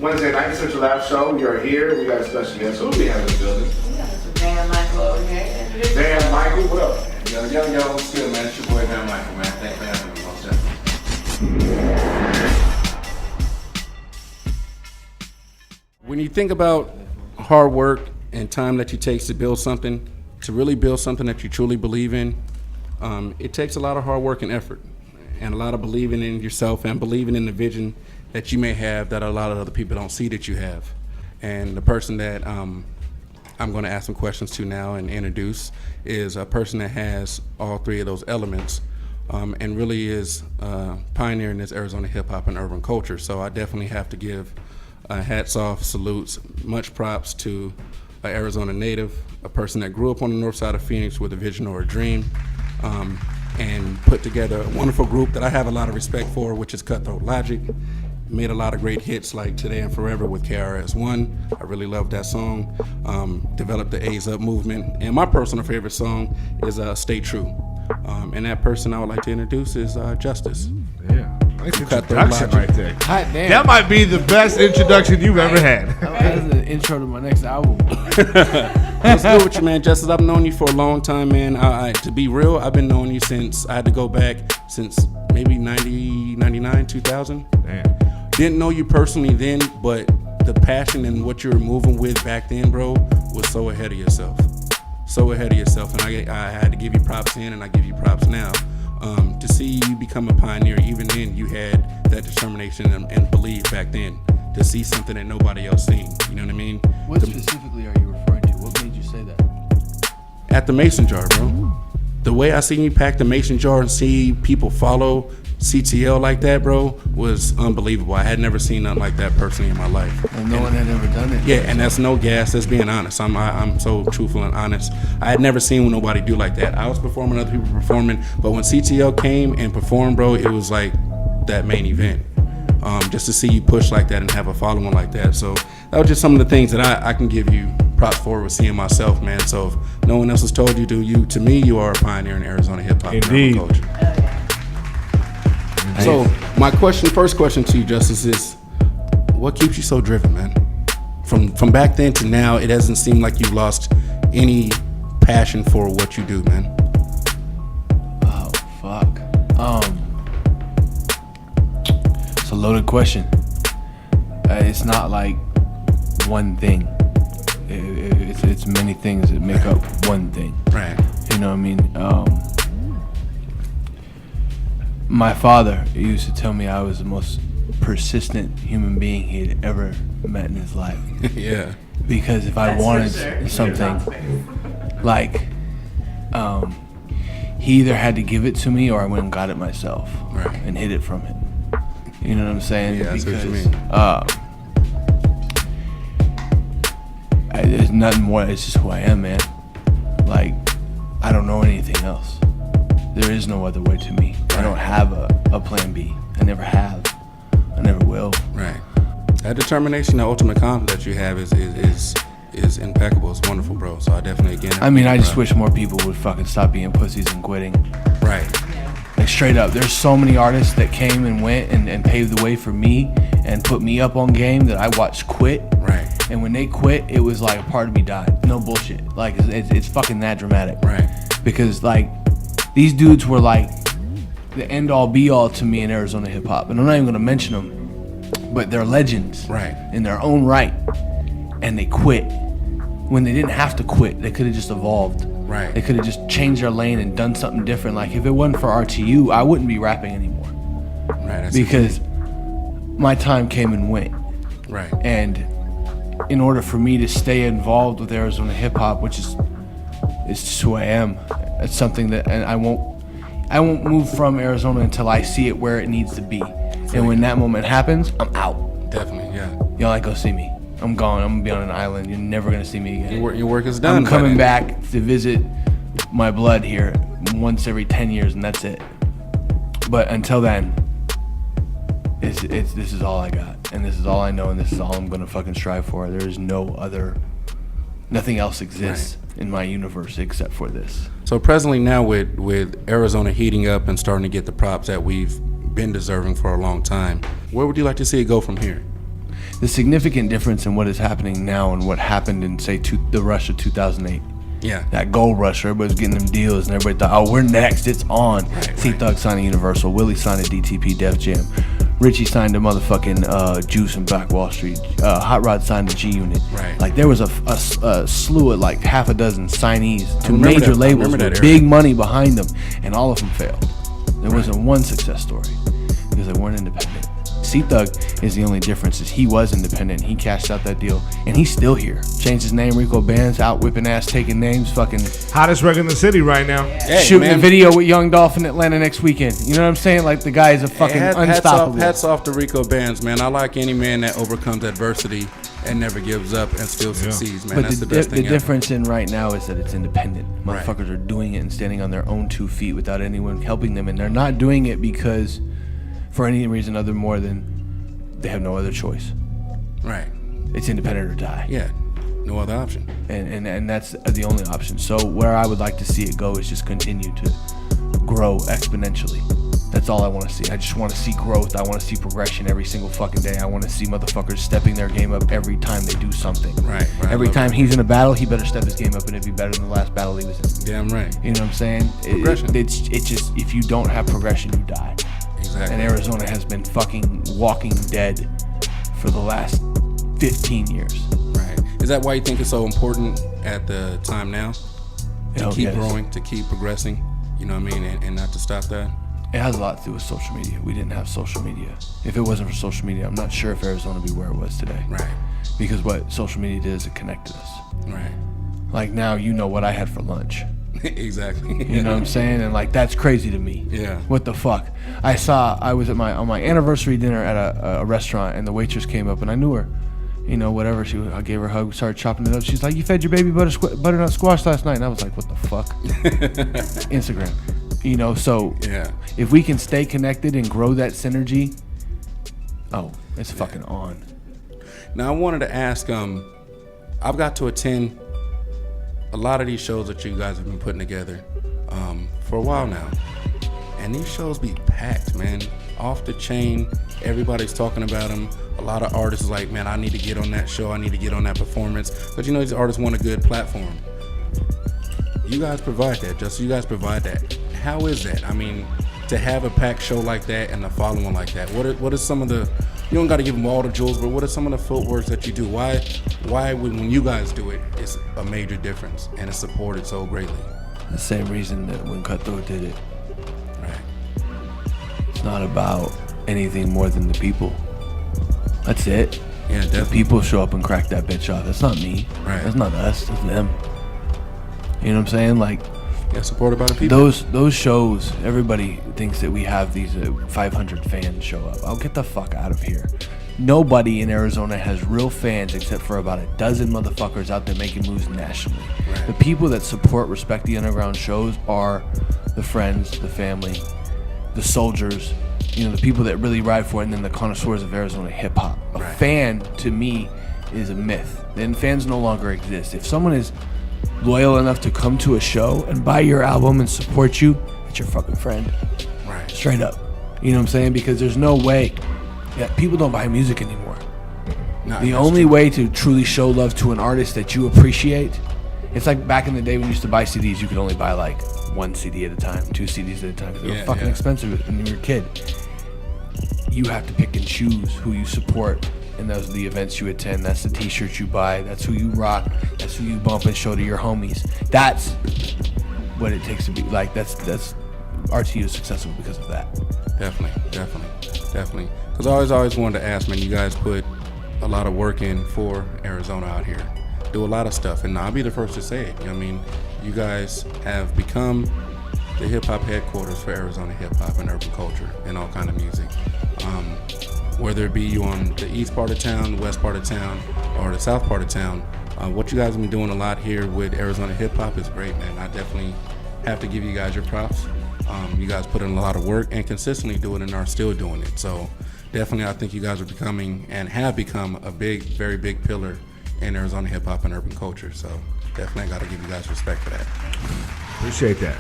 Wednesday night Central Lab Show. We are here. We got a special guest. Who do we have in the building? We got Mr. Dan Michael over here. Dan Michael, what up? Yo, what's good, man? It's your boy Dan Michael, man. Thanks for having me, most definitely. When you think about hard work and time that it takes to build something, to really build something that you truly believe in, it takes a lot of hard work and effort, and a lot of believing in yourself and believing in the vision that you may have that a lot of other people don't see that you have. And the person that I'm going to ask some questions to now and introduce is a person that has all three of those elements, and really is pioneering this Arizona hip hop and urban culture. So I definitely have to give hats off, salutes, much props to an Arizona native, a person that grew up on the north side of Phoenix with a vision or a dream, and put together a wonderful group that I have a lot of respect for, which is Cutthroat Logic. Made a lot of great hits like Today and Forever with KRS-One. I really love that song. Developed the AZHip movement. And my personal favorite song is Stay True. And that person I would like to introduce is Justus. Yeah. Nice introduction Logic. right there. Hot damn. That might be the best introduction you've ever had. That's the intro to my next album. What's good with you, man? Justus, I've known you for a long time, man. To be real, I've been knowing you since, I had to go back since maybe 90, 99, 2000. Damn. Didn't know you personally then, but the passion and what you were moving with back then, bro, was so ahead of yourself. So ahead of yourself. And I had to give you props then, and I give you props now. To see you become a pioneer, even then, you had that determination and belief back then to see something that nobody else seen. You know what I mean? What specifically are you referring to? What made you say that? At the Mason Jar, bro. The way I seen you pack the Mason Jar and see people follow CTL like that, bro, was unbelievable. I had never seen nothing like that personally in my life. And no one had ever done it. Yeah, and that's no gas. That's being honest. I'm so truthful and honest. I had never seen nobody do like that. I was performing, other people performing, but when CTL came and performed, bro, it was like that main event. Just to see you push like that and have a following like that. So that was just some of the things that I can give you props for with seeing myself, man. So if no one else has told you, to me, you are a pioneer in Arizona hip hop and urban culture. So my first question to you, Justus, is what keeps you so driven, man? From back then to now, it doesn't seem like you've lost any passion for what you do, man. Oh, fuck. It's a loaded question. It's not like one thing. It's many things that make up one thing. Right. You know what I mean? My father used to tell me I was the most persistent human being he had ever met in his life. Yeah. Because if I wanted something, like, he either had to give it to me or I went and got it myself, Right. and hid it from him. You know what I'm saying? Yeah, I see what you Because, mean. there's nothing more. It's just who I am, man. Like, I don't know anything else. There is no other way to me. I don't have a plan B. I never have. I never will. Right. That determination, the ultimate confidence that you have is impeccable. It's wonderful, bro. So I definitely, again, I mean, I just wish more people would fucking stop being pussies and quitting. Right. Like, straight up, there's so many artists that came and went and paved the way for me and put me up on game that I watched quit. Right. And when they quit, it was like a part of me died. No bullshit. Like, it's fucking that dramatic. Right. Because, like, these dudes were like the end all be all to me in Arizona hip hop. And I'm not even gonna mention them, but they're legends. Right. In their own right. And they quit. When they didn't have to quit, they could have just evolved. Right. They could have just changed their lane and done something different. Like, if it wasn't for RTU, I wouldn't be rapping anymore. Right. That's Because my time came and went. right. And in order for me to stay involved with Arizona hip hop, which is just who I am, it's something that, and I won't move from Arizona until I see it where it needs to be. And when that moment happens, I'm out. Definitely, yeah. Y'all ain't gonna see me. I'm gone. I'm gonna be on an island. You're never gonna see me again. Your work is done. I'm coming buddy. back to visit my blood here once every 10 years, and that's it. But until then, this is all I got, and this is all I know, and this is all I'm gonna fucking strive for. There is nothing else exists in my universe except for this. So presently now with Arizona heating up and starting to get the props that we've been deserving for a long time, where would you like to see it go from here? the significant difference in what is happening now and what happened in, say, the rush of 2008. Yeah. That gold rush, everybody was getting them deals, and everybody thought, oh, we're next, it's on. C-Thug signed a Universal, Willie signed a DTP, Def Jam. Richie signed a motherfucking Juice and Black Wall Street. Hot Rod signed a G-Unit. Right. Like, there was a slew of like half a dozen signees to remember major that. labels Remember with that big money behind them, and all of them failed. There wasn't one success story because they weren't independent. C-Thug is the only difference is he was independent. He cashed out that deal, and he's still here. Changed his name, Rico Bands, out whipping ass, taking names, fucking Hottest record in the city right now. Hey, shooting man. a video with Young Dolph in Atlanta next weekend. You know what I'm saying? Like, the guy is a fucking unstoppable. Hats off to Rico Bands, man. I like any man that overcomes adversity and never gives up and still succeeds, man. But That's the best thing the ever. difference in right now is that it's independent. Right. Motherfuckers are doing it and standing on their own 2 feet without anyone helping them, and they're not doing it because for any reason other more than they have no other choice. Right. It's independent or die. Yeah. No other option. And that's the only option. So where I would like to see it go is just continue to grow exponentially. That's all I want to see. I just want to see growth. I want to see progression every single fucking day. I want to see motherfuckers stepping their game up every time they do something. Right. Every time he's in a battle, he better step his game up and it'd be better than the last battle he was in. Damn right. You know what I'm saying? Progression. It's just, if you don't have progression, you die. Exactly. And Arizona has been fucking walking dead for the last 15 years. Right. Is that why you think it's so important at the time now? To keep growing, to keep progressing, you know what I mean? And not to stop that? It has a lot to do with social media. We didn't have social media. If it wasn't for social media, I'm not sure if Arizona would be where it was today. Right. Because what social media did is it connected us. Right. Like, now you know what I had for lunch. Exactly. You know what I'm saying? And like, that's crazy to me. Yeah. What the fuck? I was at on my anniversary dinner at a restaurant, and the waitress came up, and I knew her. You know, whatever. I gave her a hug, started chopping it up. She's like, "You fed your baby butternut squash last night," and I was like, "What the fuck?" Instagram. You know, so Yeah. if we can stay connected and grow that synergy, oh, it's fucking on. Now, I wanted to ask, I've got to attend a lot of these shows that you guys have been putting together for a while now. And these shows be packed, man. Off the chain. Everybody's talking about them. A lot of artists like, man, I need to get on that show. I need to get on that performance. But you know, these artists want a good platform. You guys provide that. Just you guys provide that. How is that? I mean, to have a packed show like that and a following like that, what are some of the, you don't got to give them all the jewels, but what are some of the footworks that you do? Why when you guys do it, it's a major difference and it's supported so greatly? The same reason that when Cutthroat did it. Right. It's not about anything more than the people. That's it. Yeah, The definitely. people show up and crack that bitch off. That's not me. Right. That's not us. That's them. You know what I'm saying? Like, Yeah, supported by the people. those shows, everybody thinks that we have these 500 fans show up. I'll get the fuck out of here. Nobody in Arizona has real fans except for about a dozen motherfuckers out there making moves nationally. Right. The people that support Respect the Underground shows are the friends, the family, the soldiers, you know, the people that really ride for it, and then the connoisseurs of Arizona hip hop. A Right. fan, to me, is a myth. And fans no longer exist. If someone is loyal enough to come to a show and buy your album and support you, it's your fucking friend. Right. Straight up. You know what I'm saying? Because there's no way. Yeah, people don't buy music anymore. Nah, The that's only true. way to truly show love to an artist that you appreciate, it's like back in the day when you used to buy CDs, you could only buy like 1 CD at a time, 2 CDs at a time, because they were Yeah, fucking yeah. expensive when you were a kid. You have to pick and choose who you support, and those are the events you attend. That's the t-shirts you buy. That's who you rock. That's who you bump and show to your homies. That's what it takes to be like. That's RTU is successful because of that. Definitely. Because I always wanted to ask, man, you guys put a lot of work in for Arizona out here. Do a lot of stuff, and I'll be the first to say it. You know what I mean, you guys have become the hip-hop headquarters for Arizona hip-hop and urban culture and all kind of music. Whether it be you on the east part of town, the west part of town, or the south part of town, what you guys have been doing a lot here with Arizona hip-hop is great, man. I definitely have to give you guys your props. You guys put in a lot of work and consistently do it and are still doing it. So definitely I think you guys are becoming and have become a very big pillar in Arizona hip-hop and urban culture. So definitely I got to give you guys respect for that. Appreciate that.